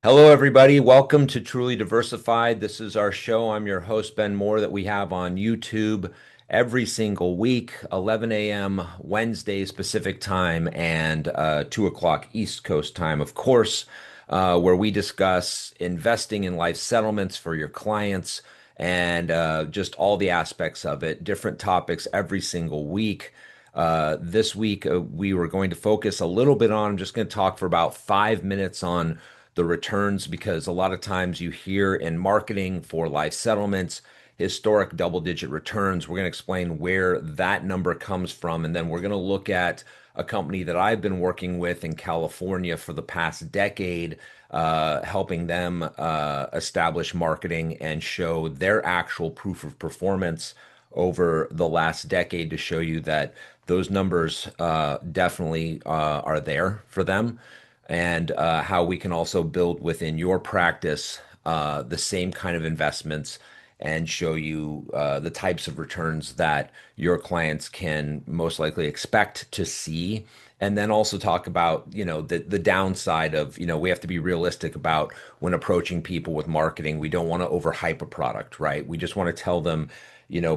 Hello, everybody. Welcome to Truly Diversified. This is our show. I'm your host, Ben Mohr, that we have on YouTube every single week, 11 a.m. Wednesday Pacific time and 2 o'clock East Coast time, of course, where we discuss investing in life settlements for your clients and just all the aspects of it, different topics every single week. This week, we were going to focus a little bit on, I'm just going to talk for about 5 minutes on the returns because a lot of times you hear in marketing for life settlements, historic double-digit returns. We're going to explain where that number comes from, and then we're going to look at a company that I've been working with in California for the past decade, helping them establish marketing and show their actual proof of performance over the last decade to show you that those numbers definitely are there for them and how we can also build within your practice the same kind of investments and show you the types of returns that your clients can most likely expect to see. And then also talk about, the downside of, we have to be realistic about when approaching people with marketing. We don't want to overhype a product, right? We just want to tell them,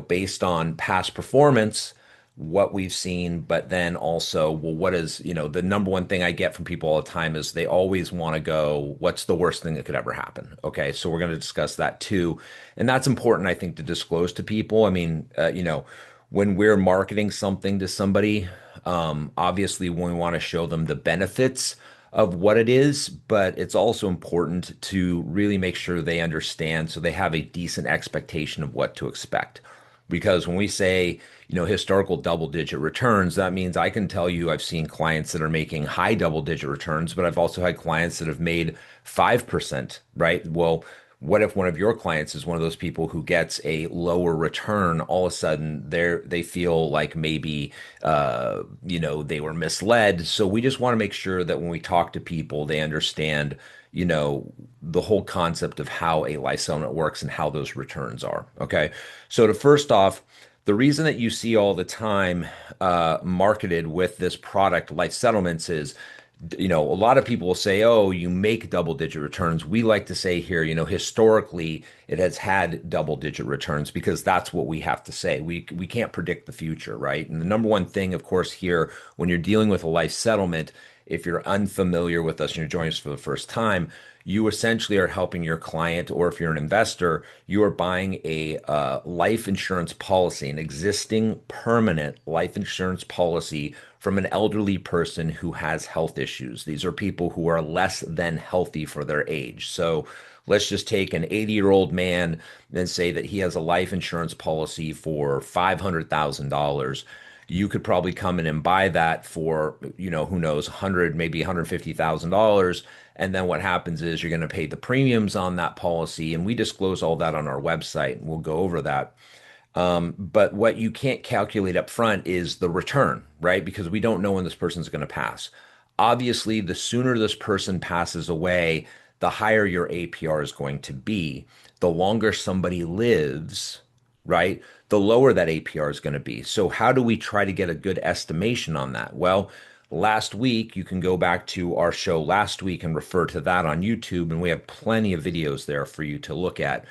based on past performance, what we've seen, but then also, well, what is, the number one thing I get from people all the time is they always want to go, what's the worst thing that could ever happen? Okay, so we're going to discuss that too. And that's important, I think, to disclose to people. I mean, when we're marketing something to somebody, obviously we want to show them the benefits of what it is, but it's also important to really make sure they understand so they have a decent expectation of what to expect. Because when we say, historical double digit returns, that means I can tell you I've seen clients that are making high double digit returns, but I've also had clients that have made 5%, right? Well, what if one of your clients is one of those people who gets a lower return? All of a sudden, they feel like maybe, they were misled. So we just want to make sure that when we talk to people, they understand, the whole concept of how a life settlement works and how those returns are. Okay. So to first off, the reason that you see all the time marketed with this product, life settlements, is, a lot of people will say, oh, you make double digit returns. We like to say here, historically, it has had double digit returns because that's what we have to say. We can't predict the future, right? And the number one thing, of course, here, when you're dealing with a life settlement, if you're unfamiliar with us and you're joining us for the first time, you essentially are helping your client, or if you're an investor, you are buying a life insurance policy, an existing permanent life insurance policy from an elderly person who has health issues. These are people who are less than healthy for their age. So let's just take an 80-year-old man and say that he has a life insurance policy for $500,000. You could probably come in and buy that for, who knows, 100, maybe $150,000. And then what happens is you're going to pay the premiums on that policy. And we disclose all that on our website, and we'll go over that. But what you can't calculate up front is the return, right? Because we don't know when this person's going to pass. Obviously, the sooner this person passes away, the higher your APR is going to be. The longer somebody lives, right, the lower that APR is going to be. So how do we try to get a good estimation on that? Well, last week, you can go back to our show last week and refer to that on YouTube, and we have plenty of videos there for you to look at.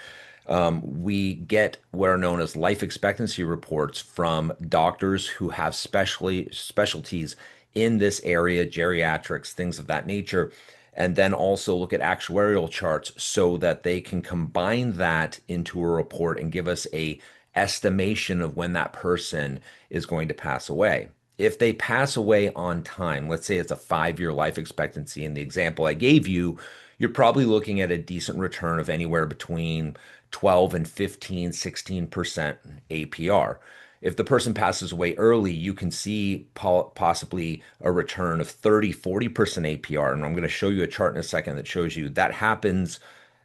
We get what are known as life expectancy reports from doctors who have specialties in this area, geriatrics, things of that nature, and then also look at actuarial charts so that they can combine that into a report and give us a estimation of when that person is going to pass away. If they pass away on time, let's say it's a 5-year life expectancy, in the example I gave you, you're probably looking at a decent return of anywhere between 12 and 15, 16% APR. If the person passes away early, you can see possibly a return of 30, 40% APR. And I'm going to show you a chart in a second that shows you that happens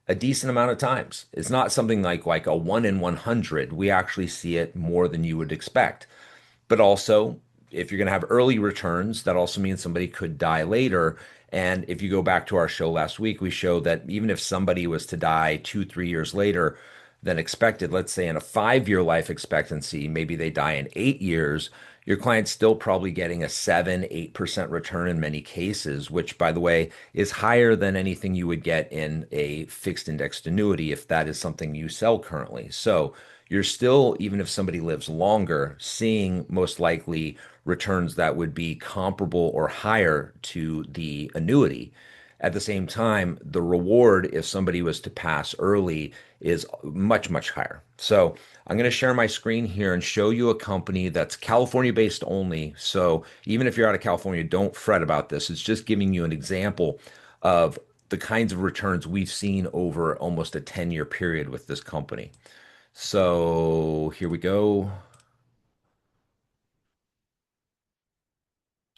a decent amount of times. It's not something like a 1 in 100. We actually see it more than you would expect. But also, if you're going to have early returns, that also means somebody could die later. And if you go back to our show last week, we showed that even if somebody was to die 2, 3 years later than expected, let's say in a 5-year life expectancy, maybe they die in 8 years, your client's still probably getting a 7, 8% return in many cases, which, by the way, is higher than anything you would get in a fixed indexed annuity if that is something you sell currently. So you're still, even if somebody lives longer, seeing most likely returns that would be comparable or higher to the annuity. At the same time, the reward, if somebody was to pass early, is much, much higher. So I'm going to share my screen here and show you a company that's California based only. So even if you're out of California, don't fret about this. It's just giving you an example of the kinds of returns we've seen over almost a 10-year period with this company. So here we go.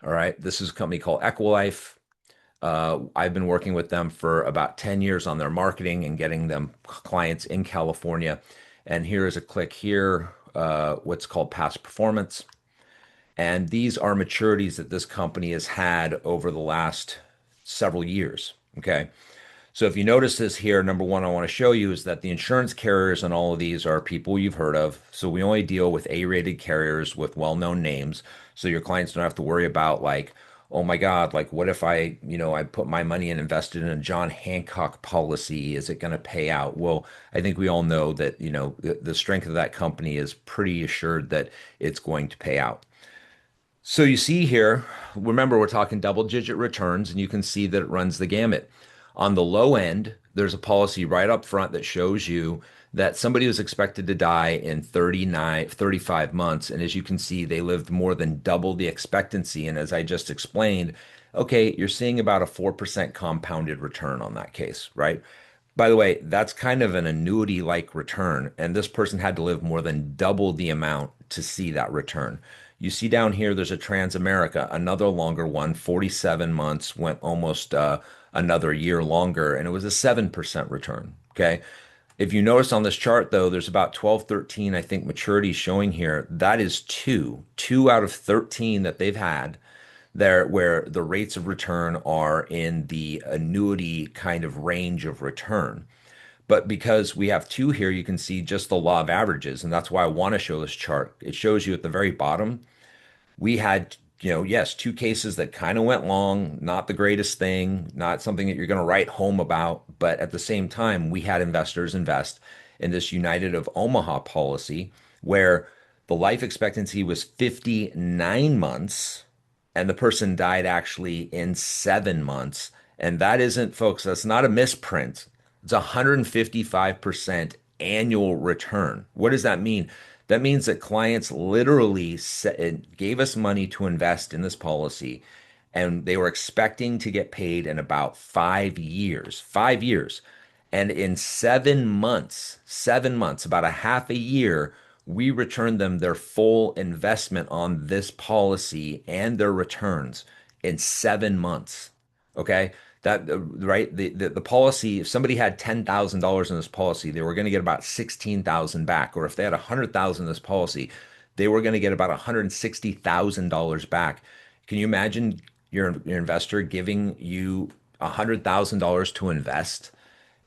All right. This is a company called Equilife. I've been working with them for about 10 years on their marketing and getting them clients in California. And here is a click here, what's called past performance. And these are maturities that this company has had over the last several years. Okay. So if you notice this here, number one, I want to show you is that the insurance carriers on all of these are people you've heard of. So we only deal with A-rated carriers with well-known names. So your clients don't have to worry about like, oh my God, like what if I put my money and invested in a John Hancock policy? Is it going to pay out? Well, I think we all know that, the strength of that company is pretty assured that it's going to pay out. So you see here, remember we're talking double digit returns, and you can see that it runs the gamut. On the low end, there's a policy right up front that shows you that somebody was expected to die in 35 months. And as you can see, they lived more than double the expectancy. And as I just explained, okay, you're seeing about a 4% compounded return on that case, right? By the way, that's kind of an annuity like return. And this person had to live more than double the amount to see that return. You see down here, there's a Transamerica, another longer one, 47 months, went almost another year longer, and it was a 7% return. Okay. If you notice on this chart, though, there's about 12, 13, I think, maturities showing here. That is two out of 13 that they've had there where the rates of return are in the annuity kind of range of return. But because we have two here, you can see just the law of averages. And that's why I want to show this chart. It shows you at the very bottom, we had, yes, two cases that kind of went long, not the greatest thing, not something that you're going to write home about. But at the same time, we had investors invest in this United of Omaha policy where the life expectancy was 59 months and the person died actually in 7 months. And that isn't, folks, that's not a misprint. It's 155% annual return. What does that mean? That means that clients literally gave us money to invest in this policy, and they were expecting to get paid in about 5 years. 5 years. And in 7 months, about a half a year, we returned them their full investment on this policy and their returns in 7 months. Okay. That right. The policy, if somebody had $10,000 in this policy, they were going to get about 16,000 back. Or if they had 100,000 in this policy, they were going to get about $160,000 back. Can you imagine your investor giving you $100,000 to invest?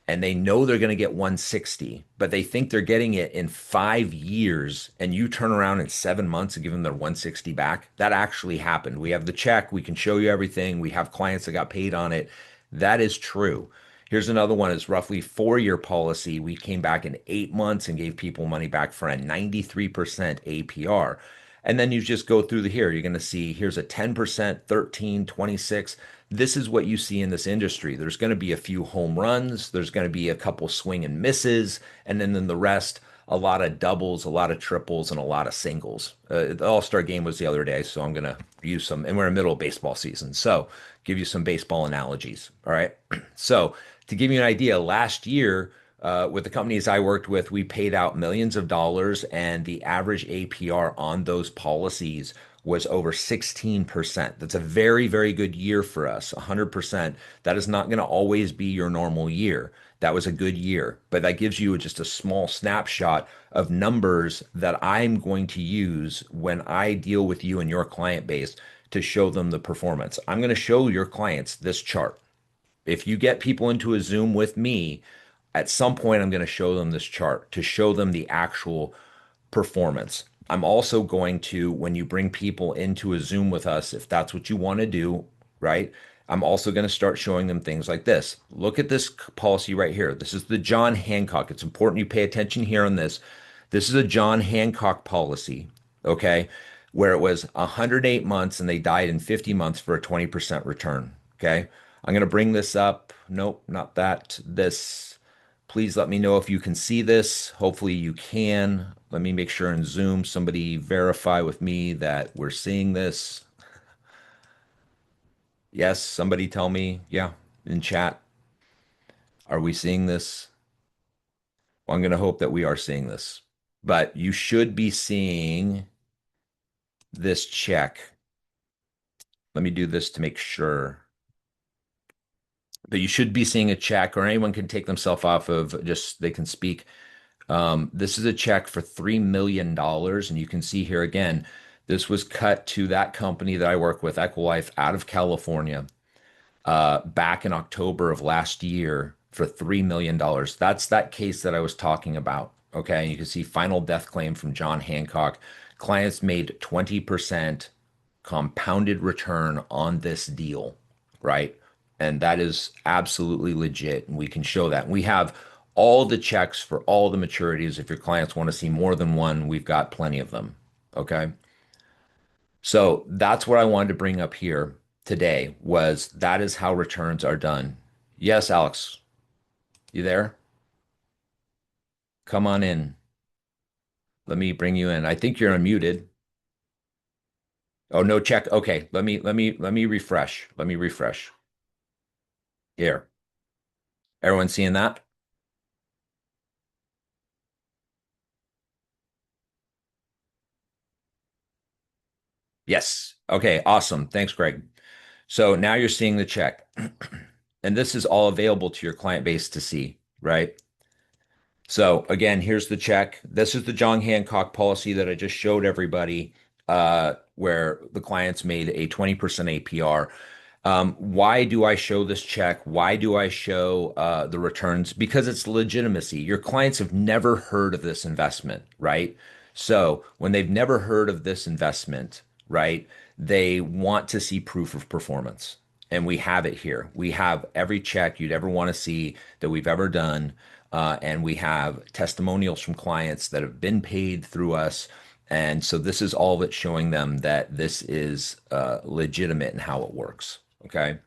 And they know they're going to get 160, but they think they're getting it in 5 years, and you turn around in 7 months and give them their 160 back. That actually happened. We have the check. We can show you everything. We have clients that got paid on it. That is true. Here's another one. It's roughly 4-year policy. We came back in 8 months and gave people money back for a 93% APR. And then you just go through the here. You're going to see here's a 10%, 13, 26. This is what you see in this industry. There's going to be a few home runs. There's going to be a couple swing and misses. And then the rest, a lot of doubles, a lot of triples, and a lot of singles. The All-Star game was the other day, so I'm going to use some, and we're in the middle of baseball season. So give you some baseball analogies. All right. So to give you an idea, last year, with the companies I worked with, we paid out millions of dollars, and the average APR on those policies was over 16%. That's a very, very good year for us, 100%. That is not going to always be your normal year. That was a good year, but that gives you just a small snapshot of numbers that I'm going to use when I deal with you and your client base to show them the performance. I'm going to show your clients this chart. If you get people into a Zoom with me, at some point, I'm going to show them this chart to show them the actual performance. I'm also going to, when you bring people into a Zoom with us, if that's what you want to do, right? I'm also going to start showing them things like this. Look at this policy right here. This is the John Hancock. It's important you pay attention here on this. This is a John Hancock policy, okay, where it was 108 months and they died in 50 months for a 20% return, okay? I'm going to bring this up. Nope, not that. This. Please let me know if you can see this. Hopefully you can. Let me make sure in Zoom somebody verify with me that we're seeing this. Yes, somebody tell me, yeah, in chat. Are we seeing this? Well, I'm going to hope that we are seeing this. But you should be seeing this check. Let me do this to make sure. But you should be seeing a check, or anyone can take themselves off of just they can speak. This is a check for $3 million. And you can see here again, this was cut to that company that I work with, Equilife, out of California, back in October of last year for $3 million. That's that case that I was talking about. Okay. And you can see final death claim from John Hancock. Clients made 20% compounded return on this deal, right? And that is absolutely legit. And we can show that. We have all the checks for all the maturities. If your clients want to see more than one, we've got plenty of them. Okay. So that's what I wanted to bring up here today was that is how returns are done. Yes, Alex, you there? Come on in. Let me bring you in. I think you're unmuted. Oh, no check. Okay. Let me refresh. Let me refresh. Here. Everyone seeing that? Yes. Okay, awesome. Thanks, Greg. So now you're seeing the check. And this is all available to your client base to see, right? So again, here's the check. This is the John Hancock policy that I just showed everybody, where the clients made a 20% APR. Why do I show this check? Why do I show the returns? Because it's legitimacy. Your clients have never heard of this investment, right? So when they've never heard of this investment, right, they want to see proof of performance. And we have it here. We have every check you'd ever want to see that we've ever done. And we have testimonials from clients that have been paid through us. And so this is all that's showing them that this is legitimate in how it works. Okay.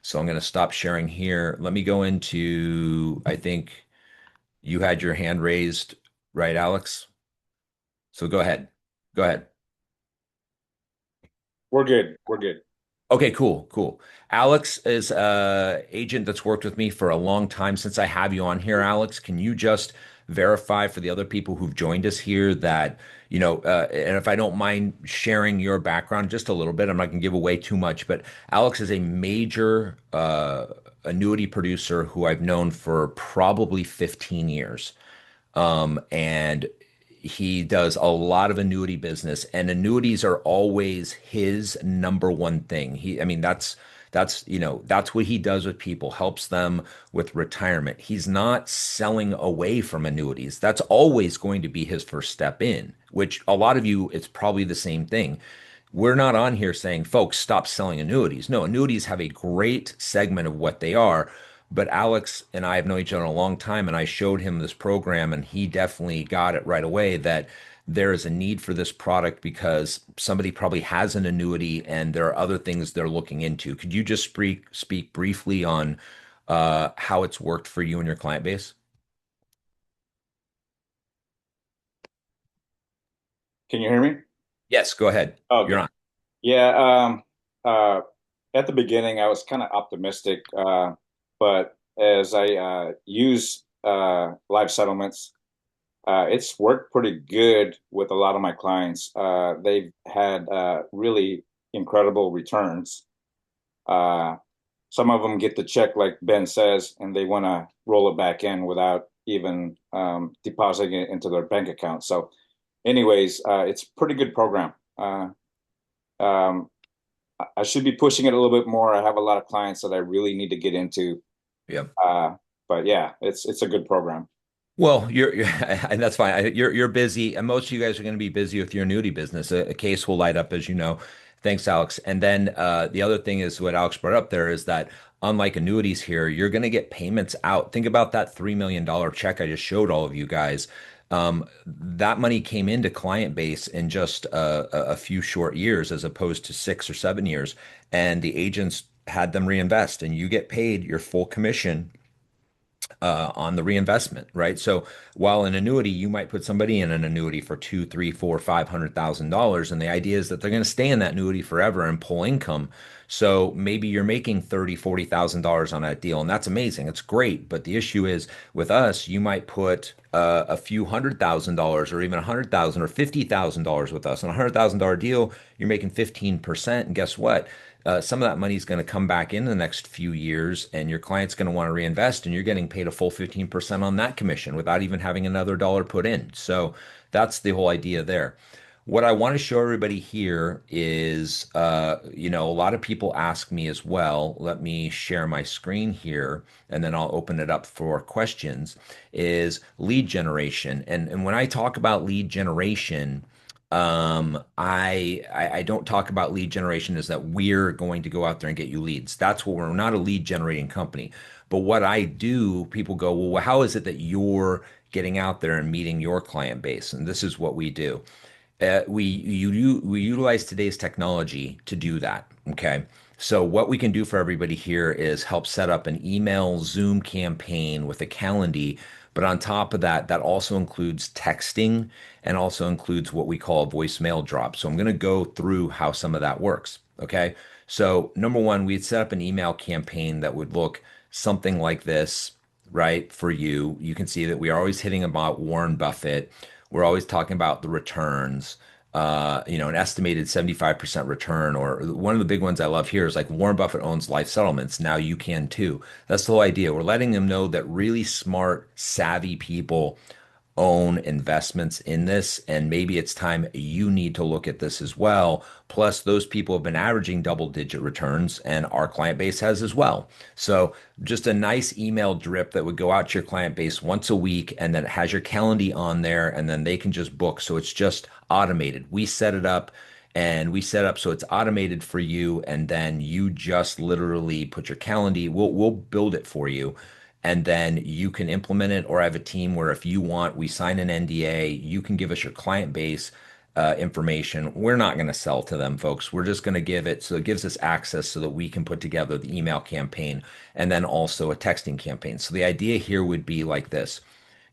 So I'm going to stop sharing here. Let me go into, I think you had your hand raised, right, Alex? So go ahead. Go ahead. We're good. We're good. Okay, cool, cool. Alex is a agent that's worked with me for a long time. Since I have you on here, Alex, can you just verify for the other people who've joined us here that, and if I don't mind sharing your background just a little bit, I'm not going to give away too much, but Alex is a major annuity producer who I've known for probably 15 years. And he does a lot of annuity business, and annuities are always his number one thing. I mean, that's what he does with people, helps them with retirement. He's not selling away from annuities. That's always going to be his first step in, which a lot of you, it's probably the same thing. We're not on here saying, folks, stop selling annuities. No, annuities have a great segment of what they are. But Alex and I have known each other a long time, and I showed him this program, and he definitely got it right away that there is a need for this product because somebody probably has an annuity and there are other things they're looking into. Could you just speak briefly on how it's worked for you and your client base? Can you hear me? Yes, go ahead. You're Okay. on. Yeah. Uh, at the beginning, I was kind of optimistic, but as I use live settlements, it's worked pretty good with a lot of my clients. They've had really incredible returns. Uh, some of them get the check, like Ben says, and they want to roll it back in without even depositing it into their bank account. So, anyways, it's a pretty good program. Um, I should be pushing it a little bit more. I have a lot of clients that I really need to get into. Yep. Uh, but yeah, it's a good program. Well, and that's fine. You're busy, and most of you guys are going to be busy with your annuity business. A case will light up, as you know. Thanks, Alex. And then the other thing is what Alex brought up there is that unlike annuities here, you're going to get payments out. Think about that $3 million check I just showed all of you guys. That money came into client base in just a few short years, as opposed to 6 or 7 years, and the agents had them reinvest, and you get paid your full commission on the reinvestment, right? So while an annuity, you might put somebody in an annuity for two, three, four, $500,000, and the idea is that they're going to stay in that annuity forever and pull income. So maybe you're making $30,000, $40,000 on that deal, and that's amazing. It's great. But the issue is with us, you might put a few $100,000 or even 100,000 or $50,000 with us. On a $100,000 deal, you're making 15%. And guess what? Some of that money is going to come back in the next few years, and your client's going to want to reinvest, and you're getting paid a full 15% on that commission without even having another dollar put in. So that's the whole idea there. What I want to show everybody here is, a lot of people ask me as well. Let me share my screen here, and then I'll open it up for questions. Is lead generation, and when I talk about lead generation, I don't talk about lead generation as that we're going to go out there and get you leads. That's what we're not a lead generating company. But what I do, people go, well, how is it that you're getting out there and meeting your client base? And this is what we do. We utilize today's technology to do that. Okay. So what we can do for everybody here is help set up an email Zoom campaign with a calendar. But on top of that, that also includes texting and also includes what we call a voicemail drop. So I'm going to go through how some of that works. Okay. So number one, we'd set up an email campaign that would look something like this, right? For you, you can see that we are always hitting about Warren Buffett. We're always talking about the returns, an estimated 75% return. Or one of the big ones I love here is like Warren Buffett owns life settlements. Now you can too. That's the whole idea. We're letting them know that really smart, savvy people own investments in this, and maybe it's time you need to look at this as well. Plus, those people have been averaging double-digit returns, and our client base has as well. So, just a nice email drip that would go out to your client base once a week, and then it has your calendar on there, and then they can just book. So it's just automated. We set it up. And we set up so it's automated for you, and then you just literally put your calendar. We'll build it for you, and then you can implement it. Or I have a team where if you want, we sign an NDA, you can give us your client base information. We're not going to sell to them, folks. We're just going to give it. So it gives us access so that we can put together the email campaign and then also a texting campaign. So the idea here would be like this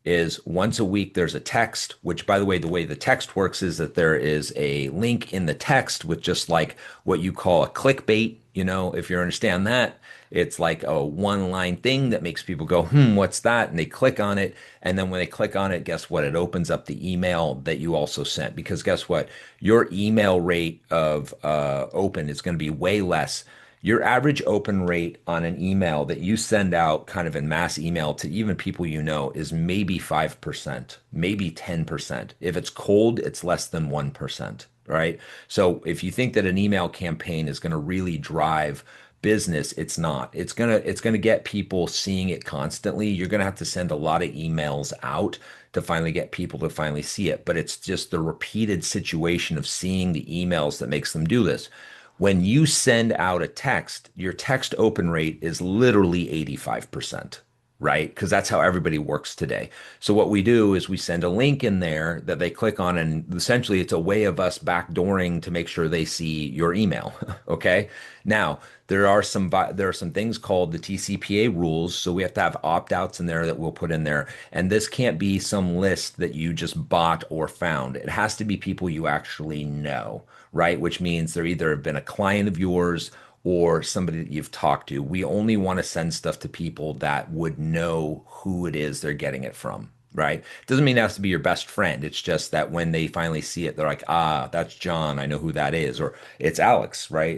is once a week there's a text, which by the way the text works is that there is a link in the text with just like what you call a clickbait. If you understand that, it's like a one line thing that makes people go, what's that? And they click on it. And then when they click on it, guess what? It opens up the email that you also sent. Because guess what? Your email rate of open is going to be way less. Your average open rate on an email that you send out kind of in mass email to even people is maybe 5%, maybe 10%. If it's cold, it's less than 1%, right? So if you think that an email campaign is going to really drive business, it's not. It's going to get people seeing it constantly. You're going to have to send a lot of emails out to finally get people to finally see it, but it's just the repeated situation of seeing the emails that makes them do this. When you send out a text, your text open rate is literally 85%, right? Because that's how everybody works today. So what we do is we send a link in there that they click on, and essentially it's a way of us backdooring to make sure they see your email. Okay. Now, there are some things called the TCPA rules, so we have to have opt-outs in there that we'll put in there. And this can't be some list that you just bought or found. It has to be people you actually know, right? Which means they're either been a client of yours or somebody that you've talked to. We only want to send stuff to people that would know who it is they're getting it from, right? Doesn't mean it has to be your best friend. It's just that when they finally see it, they're like, that's John. I know who that is. Or it's Alex, right?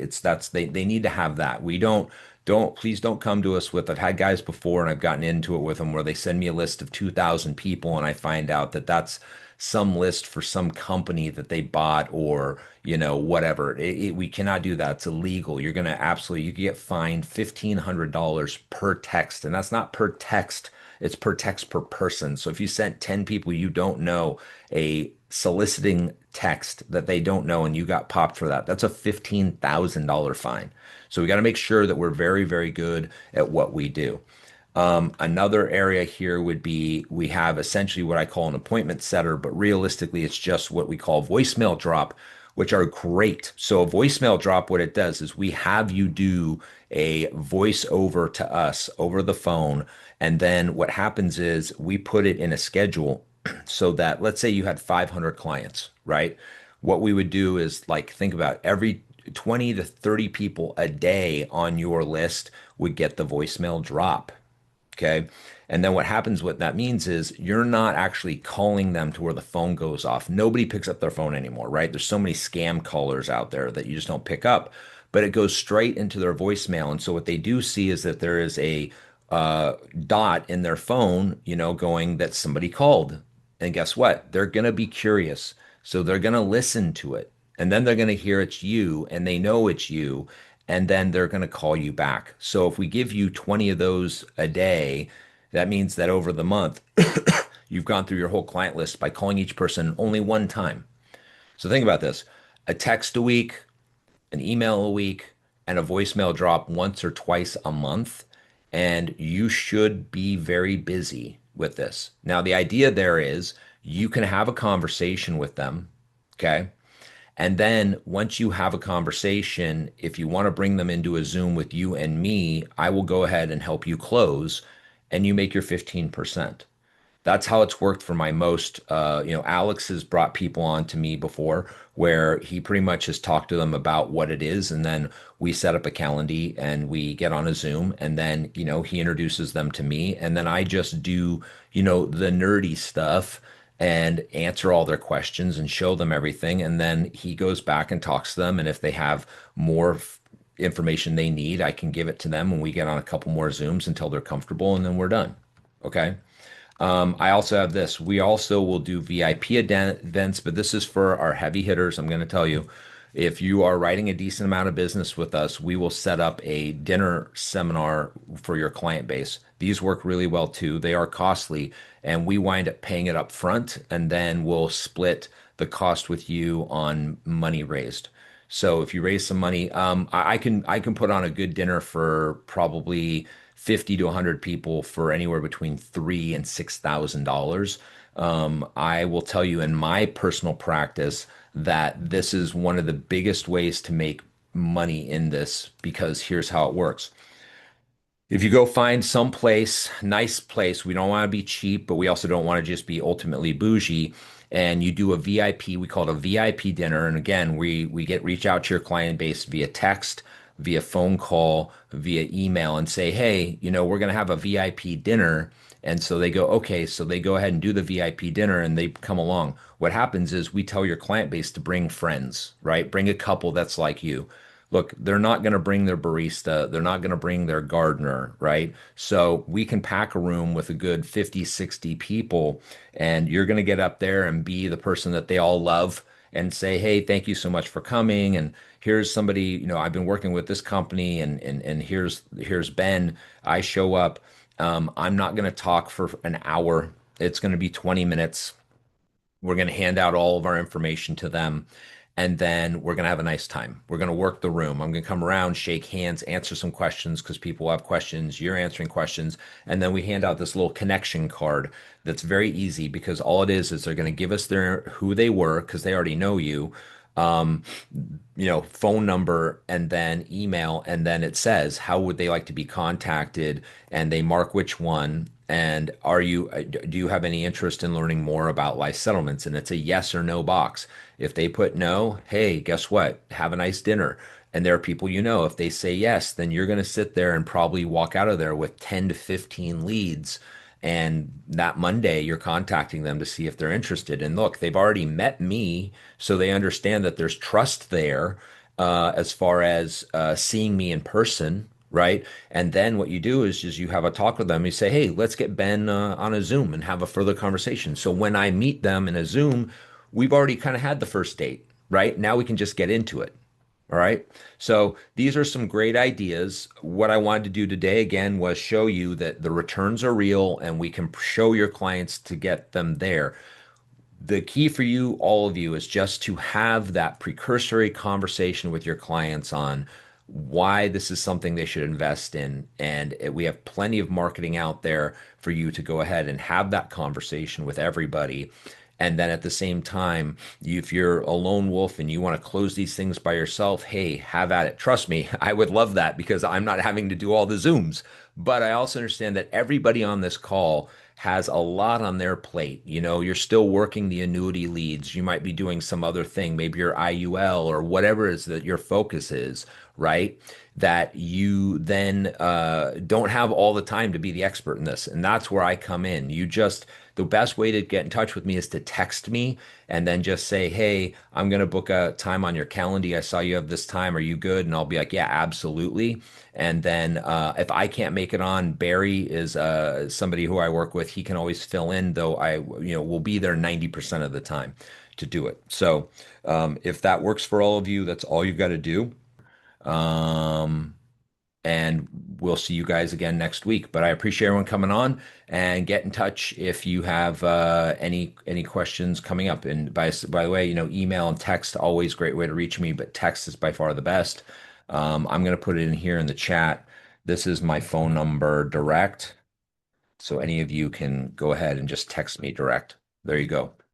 They need to have that. Please don't come to us with, I've had guys before and I've gotten into it with them where they send me a list of 2,000 people and I find out that some list for some company that they bought or, whatever. We cannot do that. It's illegal. You're going to absolutely, you can get fined $1,500 per text. And that's not per text. It's per text per person. So if you sent 10 people you don't know a soliciting text that they don't know and you got popped for that, that's a $15,000 fine. So we got to make sure that we're very, very good at what we do. Another area here would be we have essentially what I call an appointment setter, but realistically, it's just what we call voicemail drop, which are great. So, a voicemail drop, what it does is we have you do a voiceover to us over the phone. And then what happens is we put it in a schedule so that let's say you had 500 clients, right? What we would do is like think about every 20 to 30 people a day on your list would get the voicemail drop. Okay. And then what happens, what that means is you're not actually calling them to where the phone goes off. Nobody picks up their phone anymore, right? There's so many scam callers out there that you just don't pick up, but it goes straight into their voicemail. And so what they do see is that there is a dot in their phone, going that somebody called. And guess what? They're going to be curious. So they're going to listen to it. And then they're going to hear it's you and they know it's you and then they're going to call you back. So if we give you 20 of those a day, that means that over the month, you've gone through your whole client list by calling each person only one time. So think about this, a text a week, an email a week, and a voicemail drop once or twice a month. And you should be very busy with this. Now, the idea there is you can have a conversation with them. Okay. And then once you have a conversation, if you want to bring them into a Zoom with you and me, I will go ahead and help you close and you make your 15%. That's how it's worked for my most, Alex has brought people on to me before where he pretty much has talked to them about what it is. And then we set up a calendar and we get on a Zoom and then, he introduces them to me. And then I just do, the nerdy stuff and answer all their questions and show them everything. And then he goes back and talks to them. And if they have more information they need, I can give it to them and we get on a couple more Zooms until they're comfortable and then we're done. Okay. I also have this. We also will do VIP events, but this is for our heavy hitters. I'm going to tell you, if you are writing a decent amount of business with us, we will set up a dinner seminar for your client base. These work really well too. They are costly, and we wind up paying it up front, and then we'll split the cost with you on money raised. So if you raise some money, I can put on a good dinner for probably 50 to 100 people for anywhere between $3,000 and $6,000. I will tell you in my personal practice that this is one of the biggest ways to make money in this because here's how it works. If you go find some place, nice place, we don't want to be cheap, but we also don't want to just be ultimately bougie. And you do a VIP, we call it a VIP dinner. And again, we get reach out to your client base via text, via phone call, via email, and say, hey, we're going to have a VIP dinner. And so they go, okay, so they go ahead and do the VIP dinner and they come along. What happens is we tell your client base to bring friends, right? Bring a couple that's like you. Look, they're not going to bring their barista. They're not going to bring their gardener, right? So we can pack a room with a good 50, 60 people, and you're going to get up there and be the person that they all love and say, hey, thank you so much for coming. And here's somebody, I've been working with this company and here's Ben. I show up. I'm not going to talk for an hour. It's going to be 20 minutes. We're going to hand out all of our information to them. And then we're going to have a nice time. We're going to work the room. I'm going to come around, shake hands, answer some questions because people have questions. You're answering questions. And then we hand out this little connection card that's very easy because all it is they're going to give us their who they were because they already know you, um, phone number and then email. And then it says, how would they like to be contacted? And they mark which one. And do you have any interest in learning more about life settlements? And it's a yes or no box. If they put no, hey, guess what? Have a nice dinner. And there are people, if they say yes, then you're going to sit there and probably walk out of there with 10 to 15 leads. And that Monday, you're contacting them to see if they're interested. And look, they've already met me, so they understand that there's trust there as far as seeing me in person, right? And then what you do is just you have a talk with them. You say, hey, let's get Ben on a Zoom and have a further conversation. So when I meet them in a Zoom, we've already kind of had the first date, right? Now we can just get into it. All right. So these are some great ideas. What I wanted to do today again was show you that the returns are real and we can show your clients to get them there. The key for you, all of you, is just to have that precursory conversation with your clients on why this is something they should invest in. And we have plenty of marketing out there for you to go ahead and have that conversation with everybody. And then at the same time, if you're a lone wolf and you want to close these things by yourself, hey, have at it. Trust me, I would love that because I'm not having to do all the Zooms. But I also understand that everybody on this call has a lot on their plate. You know, you're still working the annuity leads. You might be doing some other thing, maybe your IUL or whatever it is that your focus is, right? That you then don't have all the time to be the expert in this. And that's where I come in. The best way to get in touch with me is to text me and then just say, hey, I'm going to book a time on your calendar. I saw you have this time. Are you good? And I'll be like, yeah, absolutely. And then if I can't make it on, Barry is somebody who I work with. He can always fill in, though will be there 90% of the time to do it. So if that works for all of you, that's all you've got to do. Um, and we'll see you guys again next week. But I appreciate everyone coming on and get in touch if you have any questions coming up. And by the way, email and text always great way to reach me, but text is by far the best. I'm gonna put it in here in the chat. This is my phone number direct, so any of you can go ahead and just text me direct. There you go.